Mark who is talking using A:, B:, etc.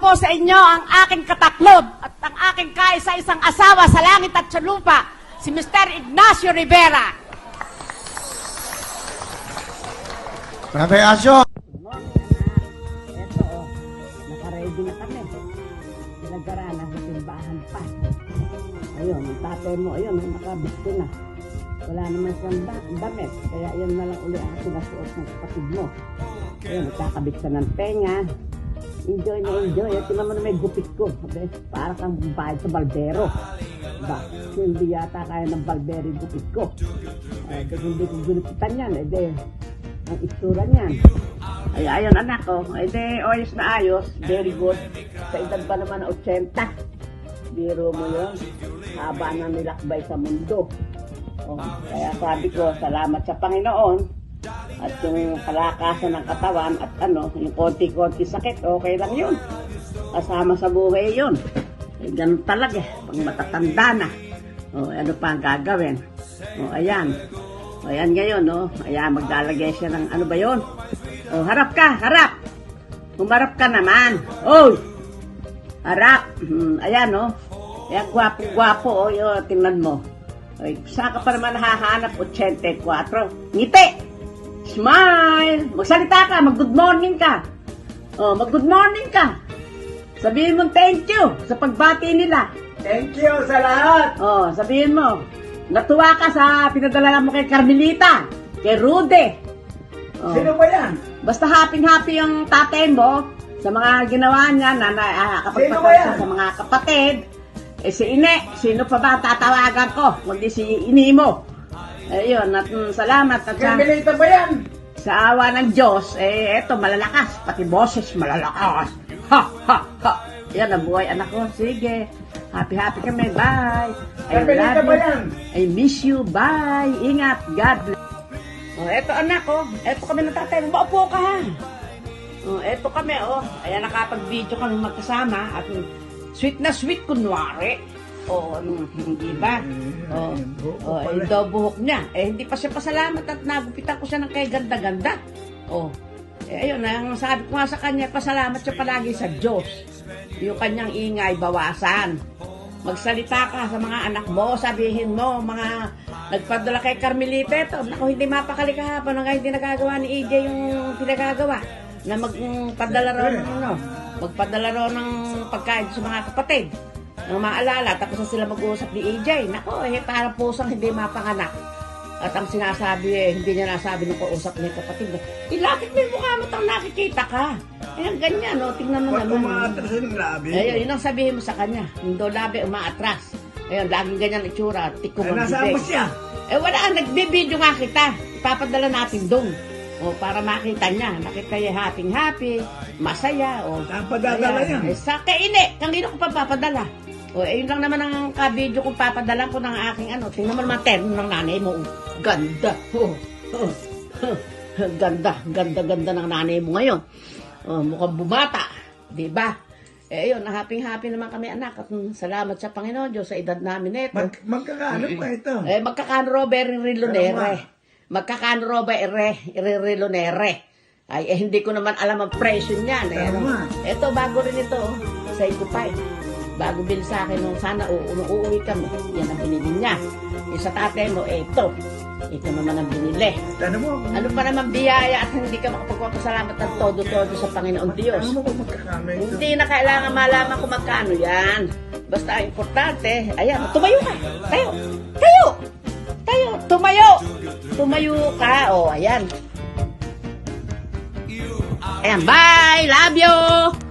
A: po sa inyo ang aking kataklob at ang aking kaisa-isang asawa sa langit at sa lupa, si Mr. Ignacio Rivera.
B: Tatay Asyo!
C: Eto, nakaready na kami. Pinagdaraan na sa simbahan pa. Ayun, ang tatay mo, ayun, nakabit na. Wala naman siyang damit, kaya yun na lang uli ang sinasuot ng kapatid mo. Ayun, nagkakabit ka ng tenga. Enjoy na enjoy. Ito naman may gupit ko. Para kang bayad sa baldero. Diba? Hindi yata kaya ng baldero yung gupit ko. Kasi hindi ko gulipitan yan. Ang istura niyan. Ay, ayun anak ko. Ayos na ayos. Very good. Sa edad ba naman na 80? Biro mo yun. Haba na nilakbay sa mundo. Kaya sabi ko, salamat sa Panginoon. At yung kalakasan ng katawan at yung konti-konti sakit, okay lang yun. Kasama sa buhay yun. Ganun talaga pag matatanda na. Ano pa ang gagawin? Ayan. Ayan ngayon, ayan, maglalagay siya ng ano ba yun? Harap ka, harap. Humarap ka naman. Harap. Ayan, Ayan, gwapo-gwapo, tingnan mo. Saan ka pa naman nahahanap? 84. Ngiti! Smile! Magsalita ka, mag-good morning ka. Mag-good morning ka. Sabihin mo thank you sa pagbati nila.
B: Thank you sa lahat!
C: Sabihin mo, natuwa ka sa pinadala mo kay Carmelita, kay Rude.
B: Sino ba yan?
C: Basta happy-happy yung tatay mo sa mga ginawa niya kapag
B: Sino ba yan?
C: sa mga kapatid. Si Ine, sino pa ba tatawagan ko? Kundi si Ini mo. Ayun, at salamat. At
B: Carmelita ba yan?
C: sa awa ng Diyos, eto, malalakas. Pati boses, malalakas. Ha, ha, ha. Yan, ang buhay anak ko. Sige. Happy-happy kami. Bye.
B: Carmelita ba yan?
C: I miss you. Bye. Ingat. God bless. Eto anak ko. Eto kami natatay. Maupo ka ha. Eto kami, Ayan, nakapag-video kami magkasama. At sweet na sweet, kunwari. Hindi ba? Daw buhok niya. Hindi pa siya pasalamat at nagupitan ko siya ng kay ganda-ganda. Ayun, ang sabi ko nga sa kanya, pasalamat siya palagi sa Diyos. Yung kanyang ingay, bawasan. Magsalita ka sa mga anak mo, sabihin mo, mga nagpadala kay Carmelita, ito, naku, hindi mapakali kahapon, hindi nagagawa ni EJ yung pinagagawa na magpadala raw ng pagkain sa mga kapatid. Nang maalala, tapos na sila mag-uusap ni EJ. Nako, parang pusang hindi mapanganak. At ang sinasabi, hindi niya nasabi nung kausap niya kapatid. Lakit mo yung mukha mo tang nakikita ka. Ayan, ganyan, tingnan mo naman.
B: Umaatras yung labi.
C: Ayun, yun ang sabihin mo sa kanya. Yung daw labi, umaatras. Ayun, laging ganyan itsura. Tikom ang
B: Nasaan mo
C: bibig.
B: siya?
C: Wala, nagbibideo nga kita. Ipapadala natin doon. Para makita niya. Nakita niya happy, masaya.
B: Saan padadala yan?
C: Sa kaine, kanino ko pa papadala. Yun lang naman ang ka-video kung papadalan ko ng aking tingnan mo naman terno ng nanay mo. Ganda. Ganda ng nanay mo ngayon. Mukhang bumata. Diba? Yun, happy naman kami anak. At salamat sa Panginoon Diyos sa edad namin ito.
B: Magkakano pa ito?
C: Magkakano Robert Rilonere. Magkakano Robert Rilonere. Hindi ko naman alam ang presyo niyan. Ito, bago rin ito. Sa ikupay. Bago bil sa akin nung sana uuwi kami. Yan ang binili niya. Sa tatay mo, ito. Ito naman ang binili. Ano pa naman biyaya at hindi ka makapagpapasalamat ng todo-todo sa Panginoon Diyos. Hindi na kailangan malaman kung magkano yan. Basta ang importante, ayan, tumayo ka. Tumayo ka. Ayan. Ayan, bye! Love you!